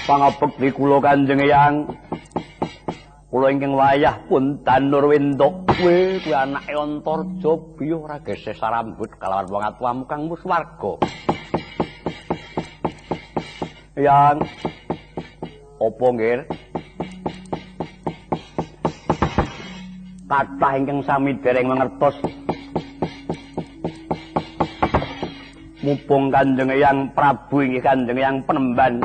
Pangabekti kula Kanjeng Eyang. Kula ingkang wayah pun Danurwendra. Kowe kuwi anake Antarja biyo ora geseh sarambut kalawan wong atuwamu kang muswarga. Eyang. Apa nggih? Kathah ingkang sami dereng mangertos mumpung Kanjeng Eyang Prabu inggih Kanjeng Eyang Penemban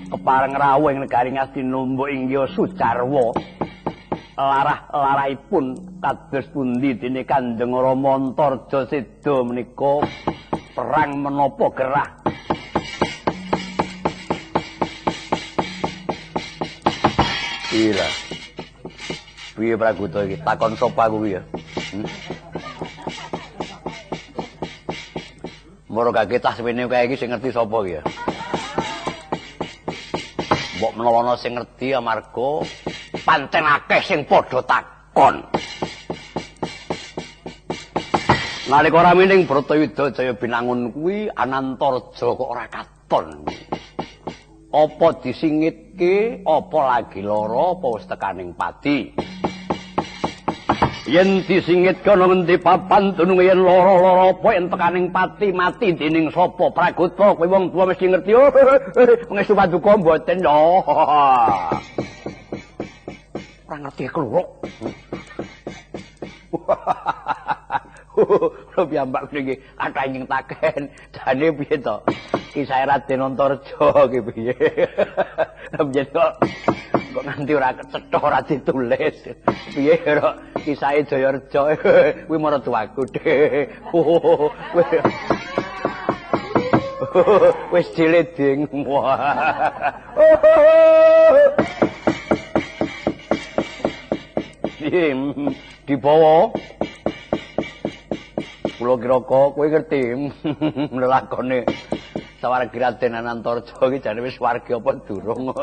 kepareng rawuh ing negari Ngastina inggih Sujarwa larah-larahipun kados pundi dene Kanjeng Rama Antarja Seda menika perang menapa gerah Ila piye Praguta iki takon sapa kuwi ya Moro gak ketah suwene kaya iki sing ngerti sapa iki ya. Mbok menawa ana sing ngerti amarga pancen akeh sing padha takon. Nalika ora mining Bratayuda Jaya Binangun kuwi Anantarja kok ora katon. Apa disingitke, apa lagi lara, apa wis tekaning pati. Yen disingitke ana ngendi papan dunung yen lara-lara apa yen tekaning pati mati dening sapa Praguta kowe wong tuwa mesti ngerti pengestu paduka mboten lho ora ngerti kluruk lho piyambak niki kathah ing taken jane piye to kisah Raden Antarja iki piye mbiyen kok nganti ora cetha ora ditulis piye karo kisahe Jayareja kuwi maratuwaku wis dileding dibawa kula kira kowe ngerti lelakone sawargi Raden Antarja iki jane wis warga apa durung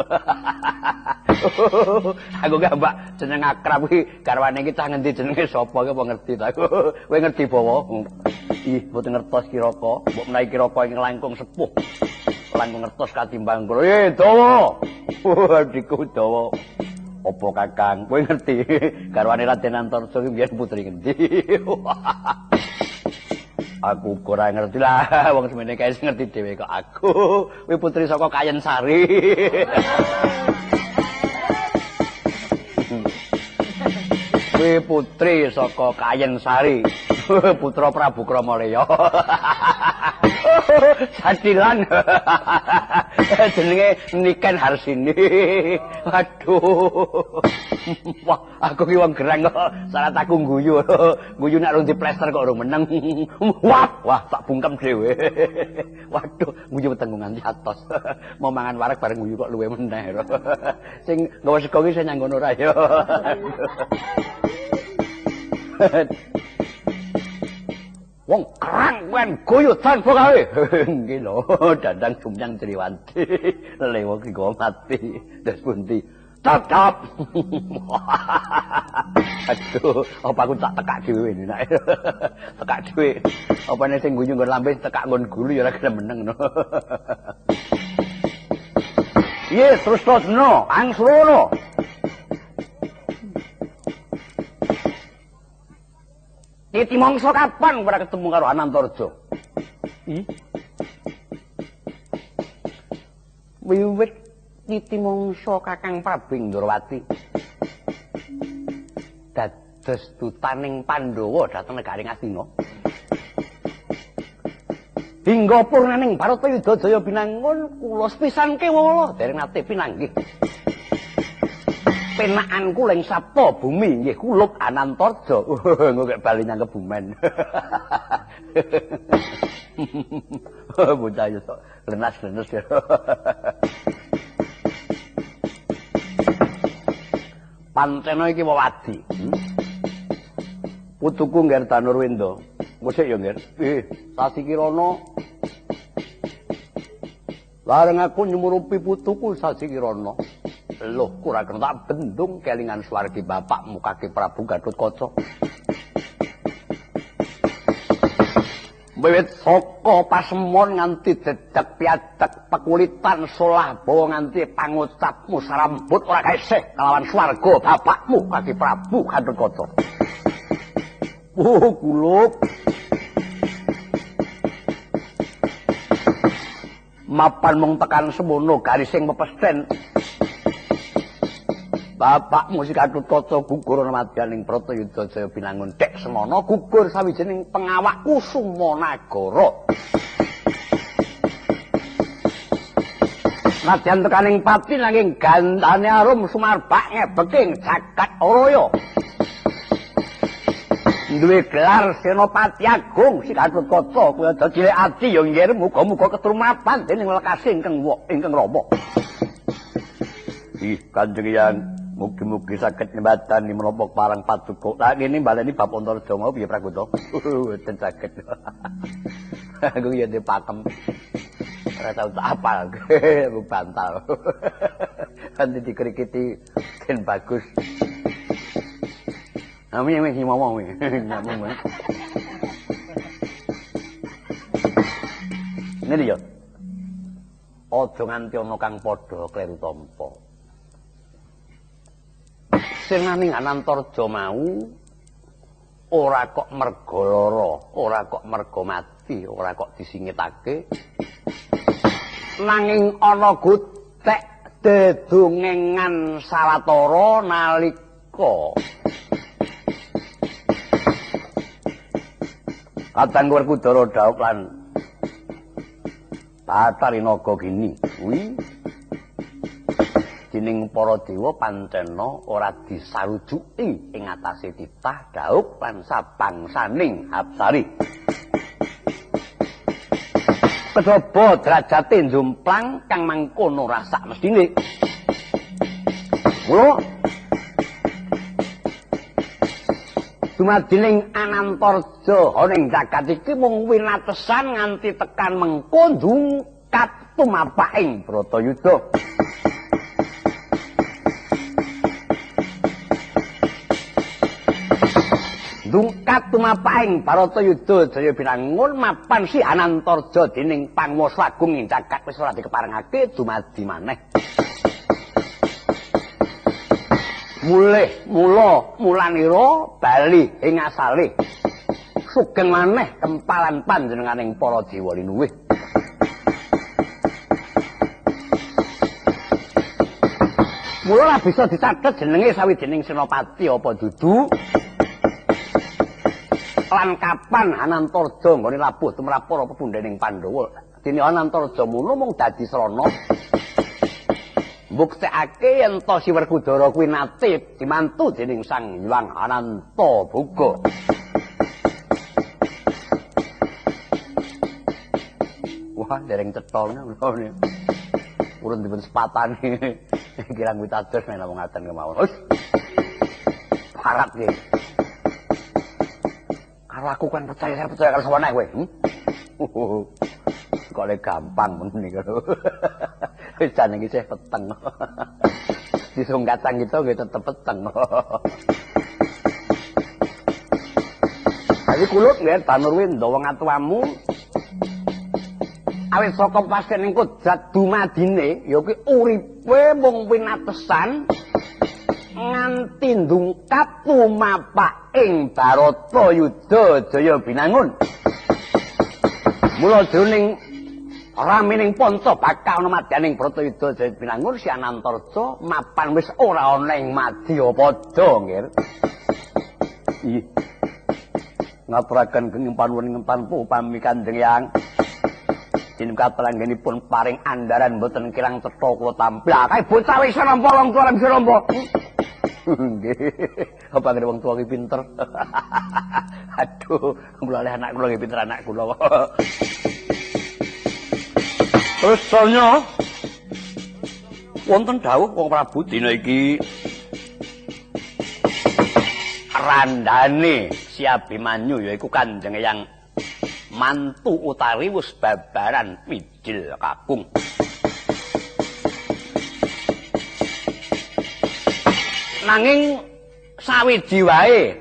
aku gak mbak jeneng akrab iki garwane iki cah ngendi jenenge sapa ki apa ngerti ta kowe ngerti bawa ih mboten ngertos Kiraka mbok menawi Kiraka ing langkung sepuh langkung ngertos katimbang kula Dawa adikku Dawa apa Kakang kowe ngerti garwane Raden Antarja iki biyen putri ngendi aku ora ngerti lah wong semene kae sing ngerti dhewe kok aku kuwi putri saka Kayen Sari kuwi putri saka Kayen Sari putra Prabu Kramaleya Sadilan jenenge Niken Harsini waduh wah aku ki wong gerang kok syarat aku guyu nek rung diplester kok urung meneng wah tak bungkem dhewe waduh guyu weteng nganti atos mau mangan wareg bareng guyu kok luwe meneh sing nggawa sego ki sing nyanggono ora ya wong kerang kan guyu tanpa gawe nggih lho dandang sumyang Triwanti lewo ki go mati terus pundi tetap aduh apa aku tak tekak dhewe ini nek tekak dhewe opane sing guyu nggon lambe tekak nggon gulu ya ora gelem meneng no iya terus no angslono Titi mongso kapan ora ketemu karo Anantarja? Wiwit Titi mongso Kakang Prabu Ndrawati. Dados dutaning Pandhawa dhateng negari Ngastina. Hingga purnaning Bratayuda Jaya Binangun kula sepisan kewala dereng nate pinanggih. Penakanku ling sapta bumi nggih kulub Anantarja. Engko kek bali nyang Kebumen. Bocah yo lenas-lenes ya. Pancena iki wewadi. Putuku Ngger Danurwendra. Musik yo Ngger. Sasi Kirana. Lareng aku nyumurupi putuku Sasi Kirana. Loh, kurang kena tak bendung kelingan swargi bapakmu kaki Prabu Gatotkaca. Wiwit saka pasemon nganti dedeg piadeg pekulitan solah bawa nganti pangucapmu sarambut ora kaisih kalawan swarga bapakmu Kaki Prabu Gathotkaca. Kuluk. Mapan mung tekan semono garising pepesthen. Bapakmu si Gathotkaca gugur ana madyaning Bratayuda Jaya Binangun dek semana gugur sawijining pengawak Kusumanagara. Nadyan tekaning pati nanging gandane arum sumarbak ngebeking jagat Araya. Duwe gelar Senopati Agung si Gathotkaca kuwi aja cilik ati ya nggih muga-muga ketrumapan dening lekasing ingkang Rama. Ih Kanjeng Hyang mugi-mugi saged nyembatani menapa parang paduka. Lah ngene baleni bab Antareja mau piye Prakuta? Mboten saged. Aku ya dipakem. Ora tau tak apal. Aku bantal. Nanti dikrikiti ben bagus. Ami iki ngomong iki. Ngomong. Ngene ya. Aja nganti ana kang padha kleru tampa. Sing nang Anantarja mau ora kok merga lara, ora kok merga mati, ora kok disingitake. Nanging ana gutek dedungengan sawetara nalika Kadang Werkudara Dauk lan Bathari Naga Gini kuwi dening para dewa pancena ora disarujuki ing atase titah Dauk lan sabangsaning Apsari. Kejaba derajate njumplang kang mangkono rasa mestine. Mula dumadining Anantarja ana ing jagat iki mung winatesan nganti tekan mengko ndungkat tumapaking Bratayuda. Dungkat tumapaing Bratayuda Jaya Binangun mapan si Anantarja dening panguwasa agung ing jagat wis ora dikeparengake dumadi maneh. Mulanira bali ing asale. Sugeng maneh kempalan panjenenganing para dewa linuwih. Mula ora bisa dicathet jenenge sawijining senopati apa dudu. Lan kapan Anantarja nggone labuh tumrap para pepundhening Pandhawa. Dene Anantarja mula mung dadi srana. Mbuktekake yen to si Werkudara kuwi nate dimantu dening Sang Hyang Anantaboga. Wah, dereng cetolne kula. Urun dipun sepatane. Kirang witados nek namung ngaten kemawon. Hus. Parat iki. Karo aku kan percaya karo sawane kowe. Kok le gampang men niku. Wis jan iki isih peteng. Disung kacang itu nggih tetep peteng. Jadi kulut nggih Banurwi ndawa ngatuwamu. Awit saka pasien ing Kodrat dumadine ya kuwi uripe mung winatesan nganti ndungkat tumapaking Bratayuda Jaya Binangun. Mula jroning ramining panca bakal ana madyaning Bratayuda Jaya Binangun si Anantarja mapan wis ora ana ing Madyapada nggih. Nggih. Ngaturaken genging panuwun ngempanpu upami Kanjeng Hyang. Jeneng katlangenipun paring andaran mboten kirang cetha kula tampil. Kae bocah wis nampa wong tuwa bisa nampa. Nggih. Apa ngene wong tuwa ki pinter. Aduh, kula oleh anak kula nggih pinter anak kula. Terus sonya wonten dawuh wong Prabu dina iki randane si Abimanyu yaiku Kanjeng Hyang mantu utawi wis babaran pidil kakung. Nanging sawiji wae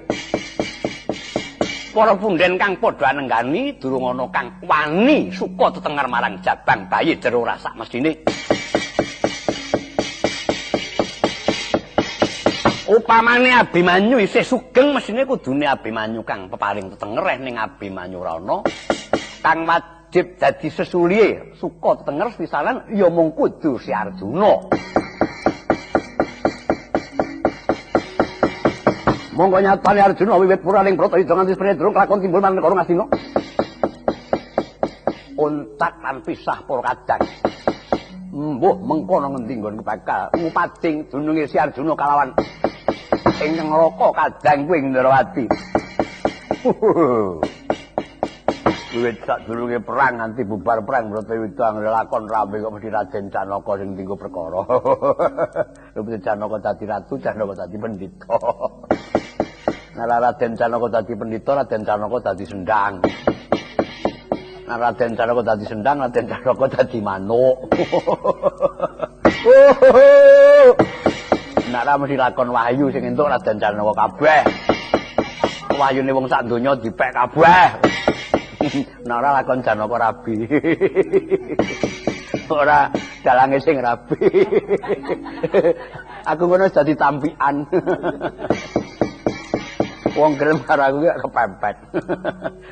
para punden kang padha nenggani durung ana kang wani suka tetenger marang jabang bayi jero rasak mesine. Upamane Abimanyu isih sugeng mesine kudune Abimanyu kang peparing tetenger ning Abimanyu Rana kang wajib dadi sesulihe suka tetenger pisanan ya mung kudu si Arjuna. Monggo nyatane Arjuna wiwit puraning Bratayuda nganti durung kelakon timbul marang negara Ngastina. Untak lan pisah para kadang. Mbuh mengkono ngendi nggonku bakal ngupating dununge si Arjuna kalawan ing neraka kadang kuwi Ndrawati. Wiwit sadurunge perang nganti bubar perang Bratayuda nglakon rambe kok mesti Raden Janaka sing tinggo perkara. Rupane Janaka dadi ratu, Janaka dadi pendhita. Nah, Raden Janaka dadi pendhita, Raden Janaka dadi sendang. Nah, Raden Janaka dadi sendang, Raden Janaka dadi manuk. Nek ra mesti lakon wahyu sing entuk Raden Janaka kabeh. Wahyune wong sak donya dipek kabeh. Nek ora lakon Janaka rabi. Ora dalange sing rabi. Aku ngono dadi tampikan. Wong gelem karo aku ki kepepet.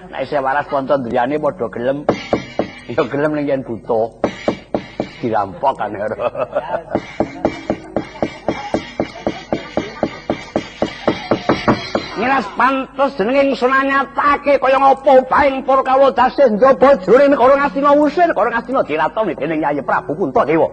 Nek isih waras kanca ndriyane padha gelem, ya gelem ning yen buta. Dirampok kan karo. Ngiras pantes jenenge ingsun nyatake kaya ngapa baing para kawodase njaba jroning negara Ngastina usir, negara Ngastina diratoni dening Yayi Prabu Puntadewa.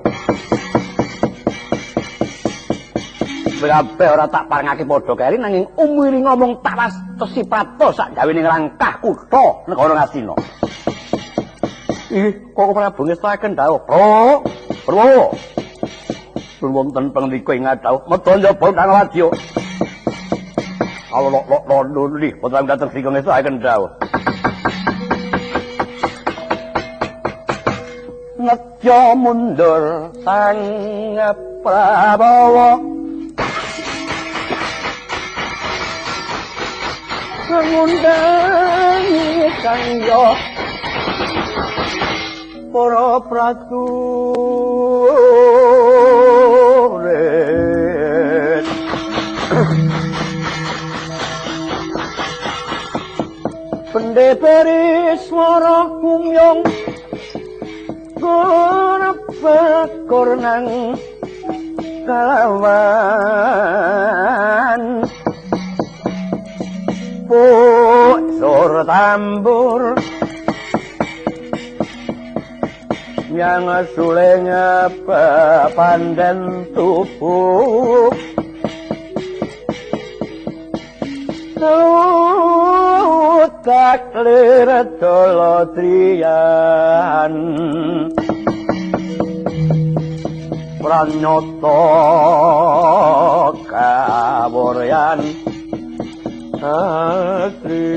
Kabeh ora tak parengake padha keri nanging umiri ngomong tak wastesi prato sak gawene ngrangkah kutha negara Ngastina. Ih, kok Prabu ngestaken dawuh, "Pro, Pro." Wonten pangliko ing dawuh, "Medha njaba kang wadya." Allah nuli, putra dateng sing ngestaken dawuh. Nedya mundur sang Prabowo. Ngundangi kanggo para prajurit pendeperi swara kumyong bakor nang kalawan Sur tambur yang sulenya pandan tubuh taklir dolotrian pranyoto kaboryan Astri